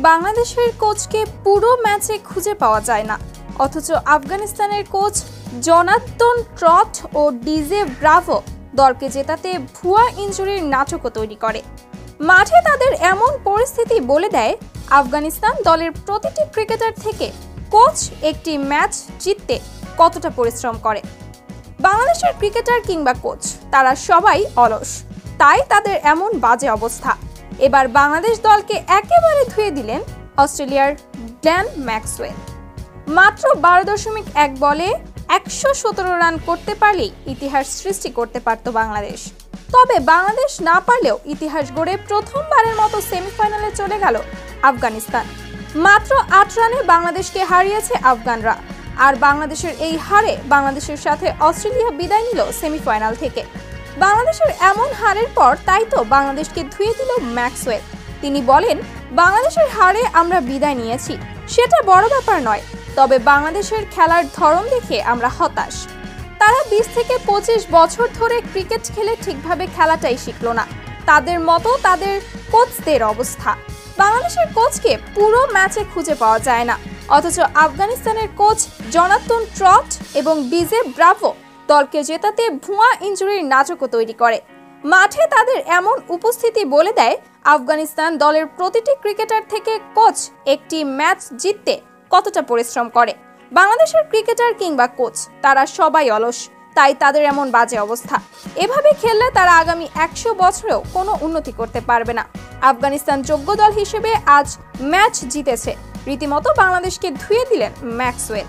বাংলাদেশের কোচকে পুরো ম্যাচে খুঁজে পাওয়া যায় না, অথচ আফগানিস্তানের কোচ জোনাথন ট্রট ও ডিজে ব্রাভো দলকে জেতাতে ভুয়া ইনজুরির নাটকও তৈরি করে। মাঠে তাদের এমন পরিস্থিতি বলে দেয় আফগানিস্তান দলের প্রতিটি ক্রিকেটার থেকে কোচ একটি ম্যাচ জিততে কতটা পরিশ্রম করে। বাংলাদেশের ক্রিকেটার কিংবা কোচ তারা সবাই অলস, তাই তাদের এমন বাজে অবস্থা। এবার বাংলাদেশ দলকে একেবারে ধুয়ে দিলেন অস্ট্রেলিয়ার গ্লেন ম্যাক্সওয়েল। মাত্র 12.1 বলে 117 রান করতে পারলেই ইতিহাস সৃষ্টি করতে পারত বাংলাদেশ। তবে বাংলাদেশ না পারলেও ইতিহাস গড়ে প্রথমবারের মতো সেমিফাইনালে চলে গেল আফগানিস্তান। মাত্র 8 রানে বাংলাদেশকে হারিয়েছে আফগানরা। আর বাংলাদেশের এই হারে বাংলাদেশের সাথে অস্ট্রেলিয়া বিদায় নিল সেমিফাইনাল থেকে। বাংলাদেশের এমন হারের পর তাই তো বাংলাদেশকে ধুয়ে দিল ম্যাক্সওয়েল। তিনি বলেন, বাংলাদেশের হারে আমরা বিদায় নিয়েছি, সেটা বড় ব্যাপার নয়, তবে বাংলাদেশের খেলার ধরন দেখে আমরা হতাশ। তারা 20 থেকে 25 বছর ধরে ক্রিকেট খেলে ঠিকভাবে খেলাটাই শিখল না। তাদের মতো তাদের কোচদের অবস্থা। বাংলাদেশের কোচকে পুরো ম্যাচে খুঁজে পাওয়া যায় না, অথচ আফগানিস্তানের কোচ জোনাথন ট্রট এবং ডিজে ব্রাভো দলকে জেতাতে ভুয়া ইনজুরির নাটকও তৈরি করে। মাঠে তাদের এমন উপস্থিতি বলে দেয় আফগানিস্তান দলের প্রতিটি ক্রিকেটার থেকে কোচ একটি ম্যাচ জিততে কতটা পরিশ্রম করে। বাংলাদেশের ক্রিকেটার কিংবা কোচ তারা সবাই অলস, তাই তাদের এমন বাজে অবস্থা। এভাবে খেললে তারা আগামী 100 বছরেও কোনো উন্নতি করতে পারবে না। আফগানিস্তান যোগ্য দল হিসেবে আজ ম্যাচ জিতেছে, রীতিমতো বাংলাদেশকে ধুয়ে দিলেন ম্যাক্সওয়েল।